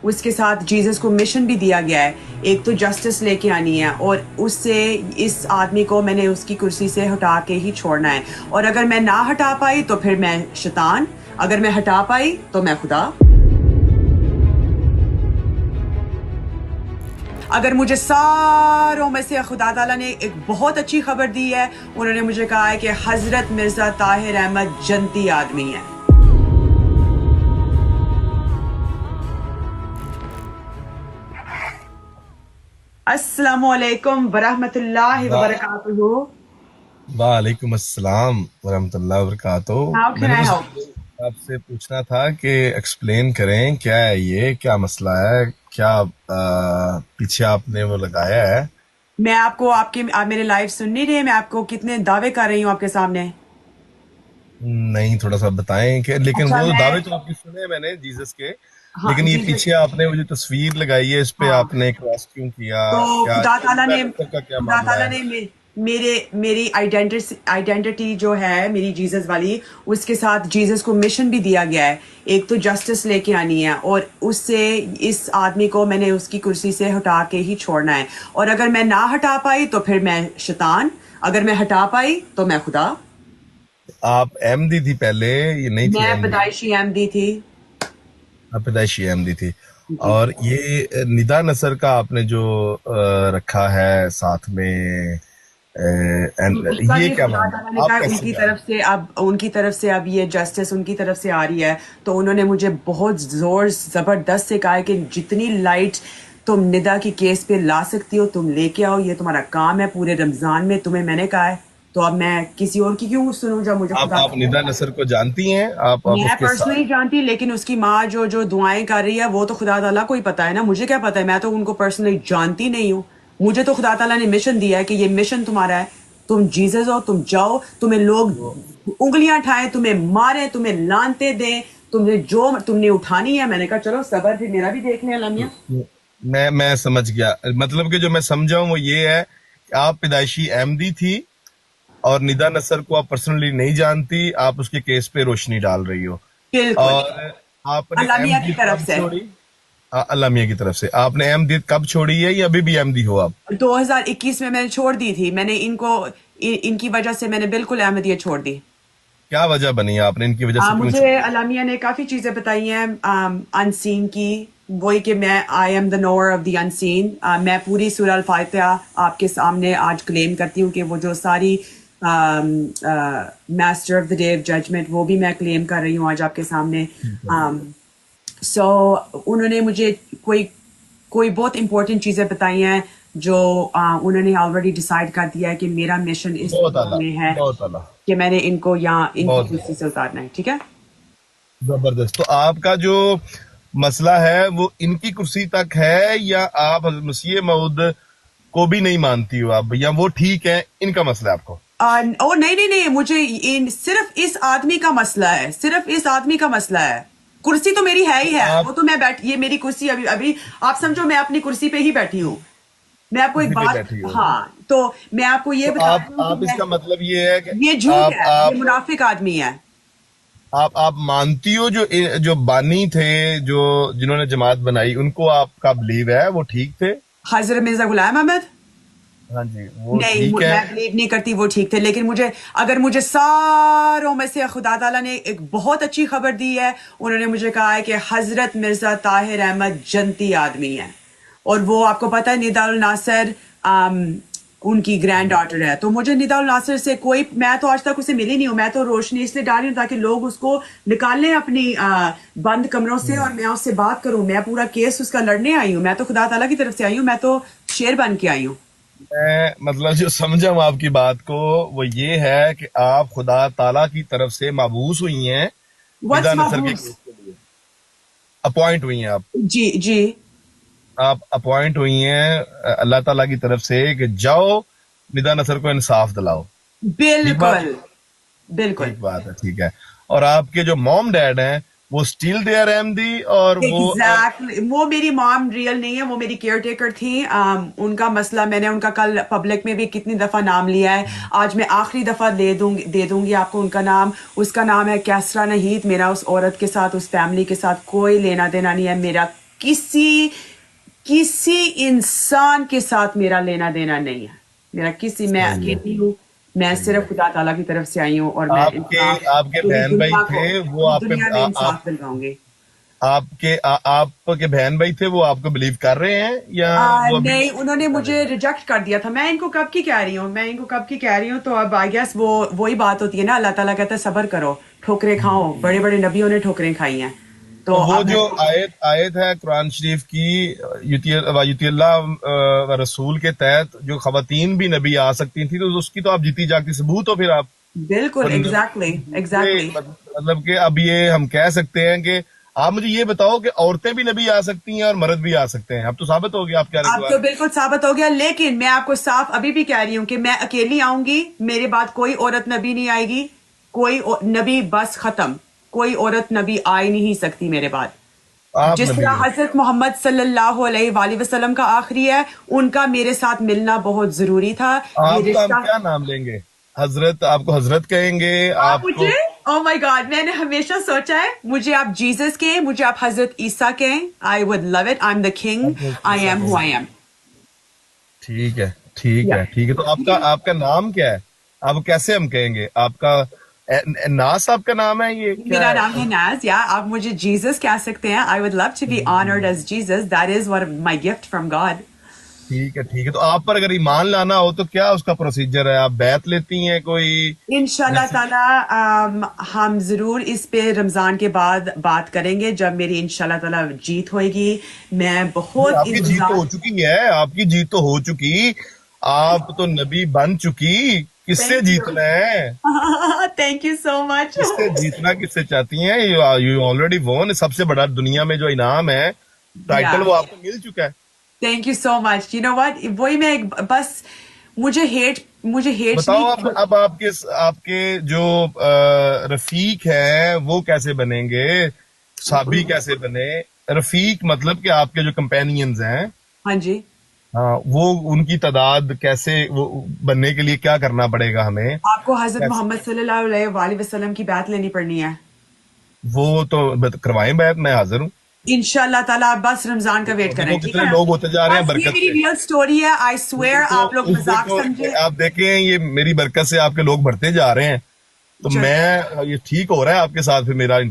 اس کے ساتھ جیزس کو مشن بھی دیا گیا ہے، ایک تو جسٹس لے کے آنی ہے، اور اس سے اس آدمی کو میں نے اس کی کرسی سے ہٹا کے ہی چھوڑنا ہے، اور اگر میں نہ ہٹا پائی تو پھر میں شیطان، اگر میں ہٹا پائی تو میں خدا۔ اگر مجھے ساروں میں سے خدا تعالیٰ نے ایک بہت اچھی خبر دی ہے، انہوں نے مجھے کہا ہے کہ حضرت مرزا طاہر احمد جنتی آدمی ہے۔ السلام علیکم ورحمۃ اللہ وبرکاتہ۔ وعلیکم السلام ورحمۃ اللہ وبرکاتہ۔ How میں can نے I بس help? آپ سے پوچھنا تھا کہ ایکسپلین کریں کیا ہے یہ، کیا مسئلہ ہے، کیا پیچھے آپ نے وہ لگایا ہے۔ میں آپ کو آپ میرے لائف سن نہیں رہے، میں آپ کو کتنے دعوے کر رہی ہوں آپ کے سامنے۔ نہیں تھوڑا سا بتائیں کہ، لیکن اچھا وہ میں دعوے تو آپ کے سنے میں نے جیزس کے، ہاں لیکن یہ جی پیچھے آپ نے وہ جو تصویر لگائی ہے اس پہ ہاں، آپ نے کراس کیوں کیا، تو کیا نصر کا کیا خدا معاملہ تعالیٰ ہے؟ نے میری آئیڈینٹی جو ہے میری جیزس والی، اس کے ساتھ جیزس کو مشن بھی دیا گیا ہے، ایک تو جسٹس لے کے آنی ہے، اور اس سے اس آدمی کو میں نے اس کی کرسی سے ہٹا کے ہی چھوڑنا ہے، اور اگر میں نہ ہٹا پائی تو پھر میں شیطان، اگر میں ہٹا پائی تو میں خدا۔ آپ احمدی تھی پہلے، یہ نہیں تھی میں احمدی؟ پیدائشی احمدی تھی۔ آپ پیدائشی احمدی تھی۔ جی اور یہ ندا نصر کا آپ نے جو رکھا ہے ساتھ میں، اس کا یہ بھی کیا خدا معاملہ تعالیٰ ہے؟ نے کہا آپ کیسے جان؟ ان کی طرف سے اب یہ جسٹس ان کی طرف سے آ رہی ہے، تو انہوں نے مجھے بہت زور زبردست سے کہا ہے کہ جتنی لائٹ تم ندا کی کیس پہ لا سکتی ہو تم لے کے آؤ، یہ تمہارا کام ہے پورے رمضان میں، تمہیں میں نے کہا ہے، تو اب میں کسی اور کی کیوں سنوں جب مجھے خدا آپ ندا نصر کو جانتی ہیں؟ آپ میں اس کے ساتھ؟ پرسنلی جانتی، لیکن اس کی ماں جو دعائیں کر رہی ہے وہ تو خدا تعالیٰ کو ہی پتا ہے نا، مجھے کیا پتا ہے، میں تو ان کو پرسنلی جانتی نہیں ہوں۔ مجھے تو خدا تعالیٰ نے مشن دیا ہے کہ یہ مشن تمہارا ہے، تم جیزس ہو، تم جاؤ، تمہیں لوگ انگلیاں اٹھائیں، تمہیں ماریں، تمہیں لانتے دیں، تمہیں جو تم نے اٹھانی ہے۔ میں نے کہا چلو صبر، پھر میرا بھی دیکھ لیں لمحہ۔ میں سمجھ گیا، مطلب کہ جو میں سمجھا ہوں وہ یہ ہے کہ آپ پیدائشی احمدی تھی اور ندا نصر کو آپ پرسنلی نہیں جانتی، آپ اس کے کیس پہ روشنی ڈال رہی ہو، بالکل، اور آپ نے اللہ میاں کی احمدیت طرف کب سے چھوڑی؟ اللہ میاں کی طرف سے آپ نے احمدیت کب چھوڑی ہے، یا ابھی بھی احمدی ہو آپ؟ 2021 میں نے چھوڑ دی تھی، میں نے ان کی وجہ سے میں نے بالکل احمدیت چھوڑ دی۔ کیا وجہ بنی، آپ نے ان کی وجہ سے کیوں مجھے چھوڑی؟ علامیہ نے کافی چیزیں بتائی ہیں انسین کی، وہی کہ میں I am the knower of the unseen. میں پوری سورہ الفاتحہ آپ کے سامنے آج کلیم کرتی ہوں کہ وہ جو ساری master of the day of judgement, وہ بھی میں کلیم کر رہی ہوں آج آپ کے سامنے۔ سو انہوں نے مجھے کوئی بہت امپورٹنٹ چیزیں بتائی ہیں جو انہوں نے آلریڈی ڈیسائیڈ کر دیا ہے کہ میرا مشن اس بہت اعلیٰ، میں ہے بہت اعلیٰ، کہ میں نے ان کو یہاں ان کی بہت کرسی سے اتارنا ہے، ٹھیک ہے؟ زبردست۔ تو آپ کا جو مسئلہ ہے وہ ان کی کرسی تک ہے، یا آپ حضرت مسیح موعود کو بھی نہیں مانتی ہو آپ، یا وہ ٹھیک ہے، ان کا مسئلہ ہے آپ کو؟ نہیں، مجھے صرف اس آدمی کا مسئلہ ہے، صرف اس آدمی کا مسئلہ ہے۔ کرسی تو میری ہے ہی ہے، آپ وہ تو میں یہ میری کرسی ابھی آپ سمجھو میں اپنی کرسی پہ ہی بیٹھی ہوں۔ میں آپ کو ایک کرسی پہ بات، بیٹھی ہو، ہاں تو میں آپ کو یہ تو بتا رہی ہوں کہ آپ اس کا مطلب یہ ہے کہ یہ جھوٹ آپ ہے، یہ آپ منافق آدمی ہے۔ آپ مانتی ہو جو بانی تھے، جنہوں نے جماعت بنائی، ان کو آپ کا بلیو ہے وہ ٹھیک تھے؟ حضرت مرزا غلام احمد، ہاں جی، وہ نہیں ٹھیک ہے؟ میں بلیو نہیں کرتی وہ ٹھیک تھے، لیکن اگر مجھے ساروں میں سے خدا تعالیٰ نے ایک بہت اچھی خبر دی ہے، انہوں نے مجھے کہا ہے کہ حضرت مرزا طاہر احمد جنتی آدمی ہے، اور وہ آپ کو پتہ ہے ندا الناصر ان کی گرینڈ ڈاٹر ہے، تو مجھے ندا الناصر سے میں تو آج تک اسے ملی نہیں ہوں، میں تو روشنی اس لیے ڈال رہی ہوں تاکہ لوگ اس کو نکال لیں اپنی بند کمروں سے، اور میں اس سے بات کروں، میں پورا کیس اس کا لڑنے آئی ہوں، میں تو خدا تعالیٰ کی طرف سے آئی ہوں، میں تو شیر بن کے آئی ہوں۔ میں مطلب جو سمجھا ہوں آپ کی بات کو وہ یہ ہے کہ آپ خدا تعالیٰ کی طرف سے مبعوث ہوئی ہیں What's ندا نصر کے مبعوث؟ کیس کے لیے، اپوائنٹ ہوئی ہیں جی آپ اپوائنٹ ہوئی ہیں اللہ تعالیٰ کی طرف سے کہ جاؤ ندا نصر کو انصاف دلاؤ، ٹھیک بات؟ بالکل بالکل ٹھیک بات ہے، ٹھیک ہے۔ اور آپ کے جو موم ڈیڈ ہیں وہ اسٹیل دے آر احمدی، اور وہ ایگزیکٹلی، وہ میری مام ریئل نہیں ہے، وہ میری کیئر ٹیکر تھی۔ ان کا مسئلہ میں نے ان کا کل پبلک میں بھی کتنی دفعہ نام لیا ہے، آج میں آخری دفعہ دے دوں گی آپ کو ان کا نام۔ اس کا نام ہے کیسرا نہید۔ میرا اس عورت کے ساتھ، اس فیملی کے ساتھ کوئی لینا دینا نہیں ہے، میرا کسی انسان کے ساتھ میرا لینا دینا نہیں ہے. میرا میں اکیلی ہوں. میں صرف خدا تعالیٰ کی طرف سے آئی ہوں اور میں آپ کے بہن بھائی تھے وہ آپ دنیا میں انصاف دلواؤں گی. آپ کے بہن بھائی تھے وہ آپ کو بلیو کر رہے ہیں یا نہیں، انہوں نے مجھے ریجیکٹ کر دیا تھا. میں ان کو کب کی کہہ رہی ہوں تو اب آئی گیس وہی بات ہوتی ہے نا. اللہ تعالیٰ کہتا ہے صبر کرو، ٹھوکریں کھاؤ. بڑے بڑے نبیوں نے ٹھوکریں کھائی ہیں. تو وہ جو آیت ہے قرآن شریف کی یوتی اللہ رسول کے تحت جو خواتین بھی نبی آ سکتی تھی، تو اس کی تو آپ جیتی جاگتی ثبوت ہو. پھر آپ بالکل ایگزیکٹلی مطلب کہ اب یہ ہم کہہ سکتے ہیں کہ آپ مجھے یہ بتاؤ کہ عورتیں بھی نبی آ سکتی ہیں اور مرد بھی آ سکتے ہیں. اب تو ثابت ہو گیا آپ کیا رہے. اب تو بالکل ثابت ہو گیا. لیکن میں آپ کو صاف ابھی بھی کہہ رہی ہوں کہ میں اکیلی آؤں گی. میرے بعد کوئی عورت نبی نہیں آئے گی. کوئی نبی بس ختم. کوئی عورت نبی آ ہی نہیں سکتی میرے بعد. جس طرح حضرت محمد صلی اللہ علیہ وآلہ وسلم کا آخری ہے، ان کا میرے ساتھ ملنا بہت ضروری تھا. آپ کا ہم کیا نام لیں گے؟ حضرت؟ آپ کو حضرت کہیں گے؟ آپ مجھے او مائی گاڈ، میں نے ہمیشہ سوچا ہے مجھے آپ جیزس کہیں، مجھے آپ حضرت عیسیٰ کہیں. I would love it. I am the king. I am who I am. ٹھیک ہے. تو آپ کا نام کیا ہے؟ آپ کیسے ہم کہیں گے؟ آپ کا ناز آپ کا نام ہے؟ یہ میرا نام ہے ناز. یا آپ مجھے جیزس کہہ سکتے ہیں. I would love to be honoured as Jesus. That is my gift from God. ٹھیک ہے. تو آپ پر اگر ایمان لانا ہو تو کیا اس کا پروسیجر ہے؟ آپ بیعت لیتی ہیں کوئی؟ انشاءاللہ تعالی ہم ضرور اس پہ رمضان کے بعد بات کریں گے جب میری انشاءاللہ تعالی جیت ہوئے گی. میں بہت آپ کی جیت تو ہو چکی ہے. آپ کی جیت تو ہو چکی. آپ تو نبی بن چکی. کس سے جیتنا ہے؟ تھینک یو سو مچ. کس سے جیتنا کس سے چاہتی ہیں؟ یو آلریڈی وون. سب سے بڑا دنیا میں جو انعام ہے، ٹائٹل، وہ آپ کو مل چکا ہے. Thank you so much. You know what, وہی میں بس مجھے ہیٹ بتاؤ اب آپ کے جو رفیق ہیں وہ کیسے بنیں گے؟ صحابی کیسے بنے؟ رفیق مطلب کہ آپ کے جو کمپینینز ہیں، ہاں جی، ہاں، وہ ان کی تعداد کیسے بننے کے لیے کیا کرنا پڑے گا ہمیں؟ آپ کو حضرت محمد صلی اللہ علیہ وآلہ وسلم کی بیعت لینی پڑنی ہے. وہ تو کروائیں بیعت. میں حاضر ہوں انشاءاللہ تعالیٰ. آپ بس رمضان کا ویٹ کریں. کتنے لوگ ہوتے جا رہے ہیں برکت سے. یہ میری ریئل سٹوری ہے. I swear. آپ لوگ مذاق سمجھے. آپ دیکھیں یہ میری برکت سے آپ کے لوگ بڑھتے جا رہے ہیں. تو میں یہ ٹھیک ہو رہا ہے آپ کے ساتھ پھر میرا